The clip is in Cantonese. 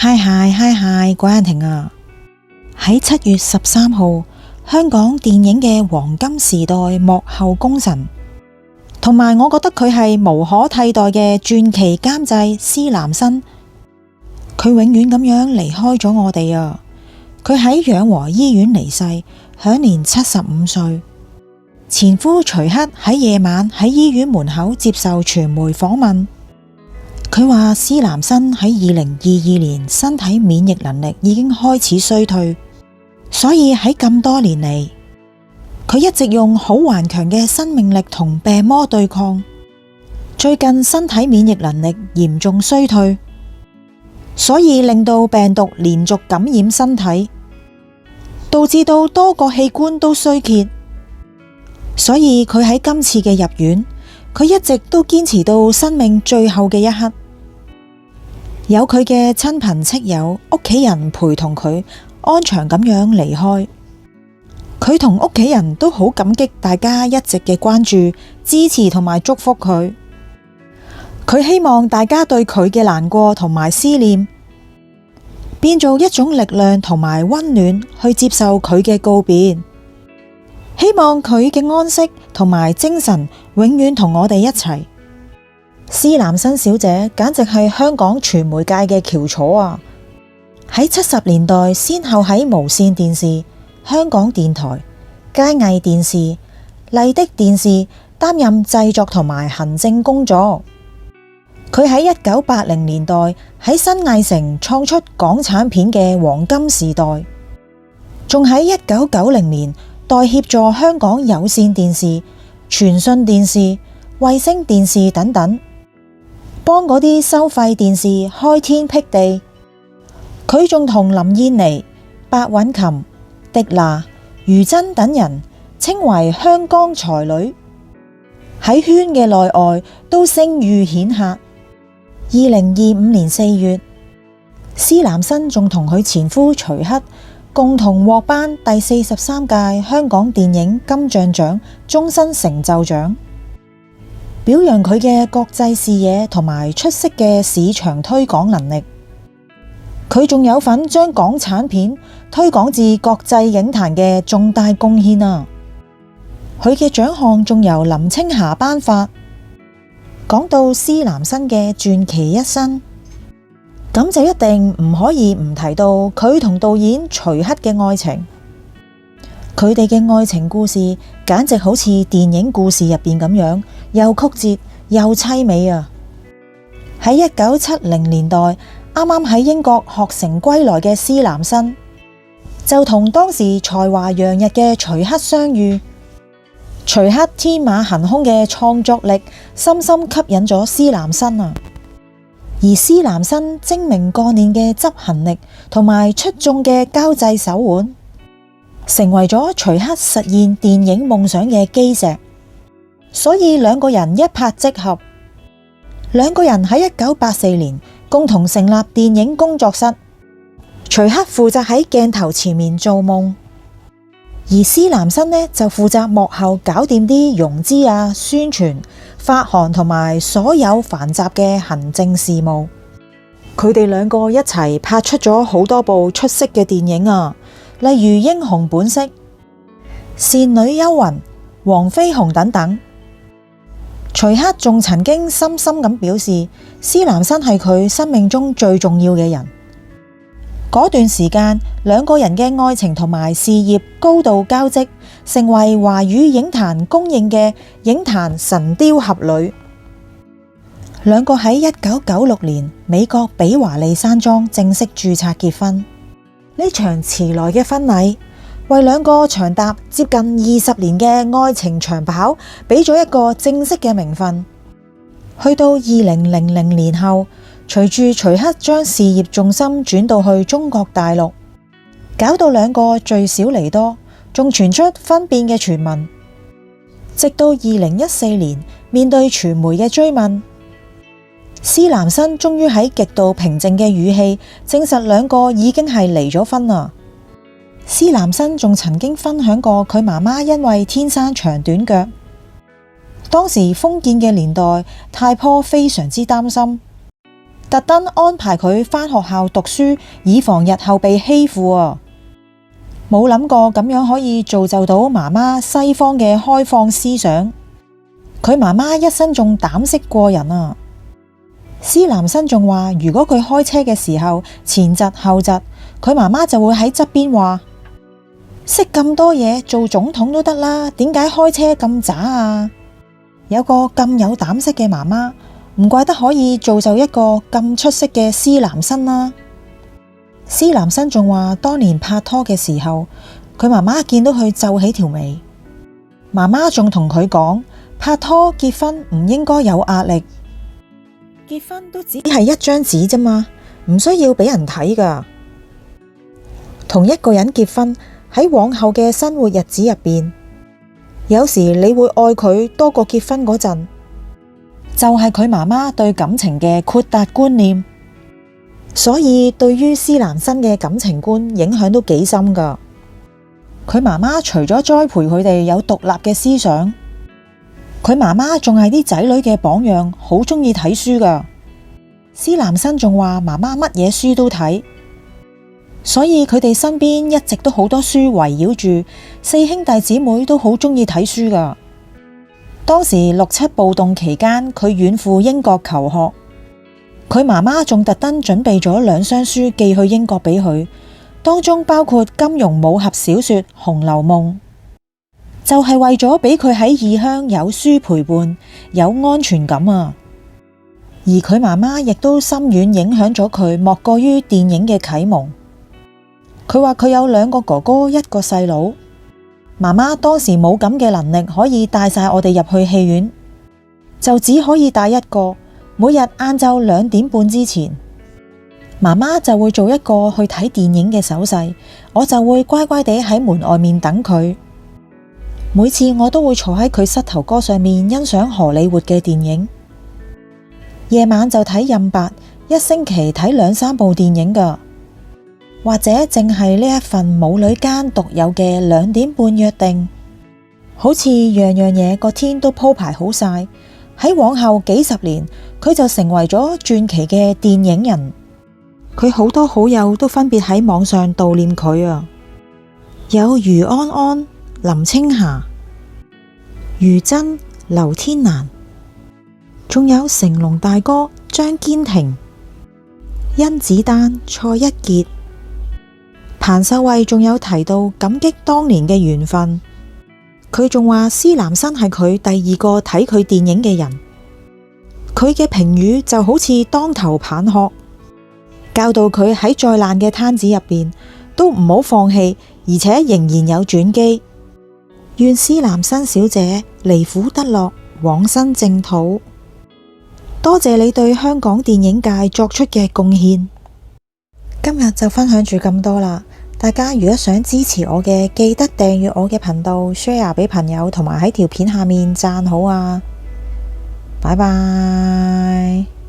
嗨，關欣婷啊！喺7月13號，香港電影嘅黃金時代幕後功臣，同埋我覺得佢係無可替代嘅傳奇監製施南新，佢永遠咁樣離開咗我哋啊！佢喺養和醫院離世，享年75歲。前夫徐克喺夜晚喺醫院門口接受傳媒訪問。佢話施南新喺2022年身體免疫能力已經開始衰退，所以喺咁多年嚟，佢一直用好頑強嘅生命力同病魔對抗。最近身體免疫能力嚴重衰退，所以令到病毒連續感染身體，導致到多個器官都衰竭。所以佢喺今次嘅入院，佢一直都堅持到生命最後嘅一刻。有佢嘅親朋戚友、屋企人陪同佢安詳咁樣離開。佢同屋企人都好感激大家一直嘅關注、支持同埋祝福佢。佢希望大家對佢嘅難過同埋思念變做一種力量同埋溫暖，去接受佢嘅告別。希望佢嘅安息同埋精神永遠同我哋一齊。施南新小姐簡直係香港傳媒界嘅翹楚啊！喺70年代，先後喺無綫電視、香港電台、佳藝電視、麗的電視擔任製作同埋行政工作。佢喺1980年代喺新藝城創出港產片嘅黃金時代，仲喺1990年代協助香港有綫電視、傳訊電視、衛星電視等等，幫嗰啲收費電視開天闢地。佢仲同林燕妮、白韻琴、狄娜、余珍等人稱為香港才女，喺圈嘅內外都聲譽顯赫。2025年4月，施南新仲同佢前夫徐克共同獲頒第43屆香港電影金像獎終身成就獎，表揚佢嘅國際視野同埋出色嘅市場推廣能力。佢仲有份將港產片推廣至國際影壇嘅重大貢獻啊！佢嘅獎項仲由林青霞頒發。講到施南新嘅傳奇一生，咁就一定唔可以唔提到佢同導演徐克嘅愛情。佢哋嘅愛情故事簡直好似電影故事入邊咁樣，又曲折又淒美啊！喺1970年代，啱啱喺英國學成歸來嘅施南新，就同當時才華洋溢嘅徐克相遇。徐克天馬行空嘅創作力深深吸引咗施南新啊，而施南新精明幹練嘅執行力同埋出眾嘅交際手腕，成為咗徐克實現電影夢想嘅基石。所以兩個人一拍即合，兩個人喺1984年共同成立電影工作室，徐克負責喺鏡頭前面做夢，而施南新呢就負責幕後搞掂啲融資啊、宣傳、發行同埋所有繁雜嘅行政事務。佢哋兩個一齊拍出咗好多部出色嘅電影啊，例如《英雄本色》、《倩女幽魂》、《黃飛鴻》等等。徐克仲曾經深深咁表示，施南新係佢生命中最重要嘅人。嗰段時間，兩個人嘅愛情同埋事業高度交織，成為華語影壇公認嘅影壇神雕俠侶。兩個喺1996年美國比華利山莊正式註冊結婚。呢場遲來嘅婚禮，為兩個長達接近20年嘅愛情長跑，俾咗一個正式嘅名分。去到2000年後，隨住徐克將事業重心轉到去中國大陸，搞到兩個聚少離多，仲傳出婚變嘅傳聞。直到2014年，面對傳媒嘅追問，施南新終於喺極度平靜嘅語氣證實兩個已經係離咗婚啦。施南新仲曾經分享過佢媽媽因為天生長短腳，當時封建嘅年代，太婆非常之擔心。特登安排佢返學校讀書，以防日後被欺負啊！冇諗過咁樣可以造就到媽媽西方嘅開放思想。佢媽媽一生仲膽識過人啊！施南生仲話，如果佢開車嘅時候前窒後窒，佢媽媽就會喺側邊話：識咁多嘢做總統都得啦，點解開車咁渣啊？有個咁有膽識嘅媽媽，唔怪得可以造就一個咁出色嘅施南生啦。施南生仲話，當年拍拖嘅時候，佢媽媽見到佢皺起條眉，媽媽仲同佢講，拍拖結婚唔應該有壓力，結婚都只係一張紙啫嘛，唔需要俾人睇噶。同一個人結婚，喺往後嘅生活日子入邊，有時你會愛佢多過結婚嗰陣，就係佢媽媽對感情嘅豁達觀念。所以對於施南生嘅感情觀影響都幾深噶。佢媽媽除咗栽培佢哋有獨立嘅思想，佢媽媽仲係啲仔女嘅榜樣，好鍾意睇書噶。施南生仲話媽媽乜嘢書都睇，所以佢哋身邊一直都好多書圍繞住，四兄弟姊妹都好鍾意睇書噶。當時6·7暴動期間，佢遠赴英國求學，佢媽媽仲特登準備咗2箱書寄去英國俾佢，當中包括金庸武俠小說《紅樓夢》，就係為咗俾佢喺異鄉有書陪伴，有安全感啊！而佢媽媽亦都深遠影響咗佢，莫過於電影嘅啟蒙。佢話佢有2個哥哥，1個細佬，媽媽當時冇咁嘅能力可以帶晒我哋入去戲院，就只可以帶1個。每日晏晝2點半之前，媽媽就會做一個去睇電影嘅手勢，我就會乖乖地喺門外面等佢。每次我都會坐喺佢膝頭哥上面欣賞荷里活嘅電影。夜晚就睇任白，一星期睇2-3部電影噶。或者淨係呢一份母女間獨有嘅2點半約定，好似樣樣嘢個天都鋪排好晒。喺往後幾十年，佢就成為咗傳奇嘅電影人。佢好多好友都分別喺網上悼念佢啊，有余安安、林青霞、余真、劉天蘭，仲有成龍大哥張堅庭、甄子丹、蔡一傑、彭秀慧，仲有提到感激當年嘅緣分。佢仲話施南生係佢第2個睇佢電影嘅人，佢嘅評語就好似當頭棒喝，教導佢喺再爛嘅攤子入邊都唔好放棄，而且仍然有轉機。願施南生小姐離苦得樂，往生淨土。多謝你對香港電影界作出嘅貢獻。今日就分享住咁多啦。大家如果想支持我嘅，記得訂閱我嘅頻道 ，share 俾朋友，同埋喺條片下面讚好啊！拜拜。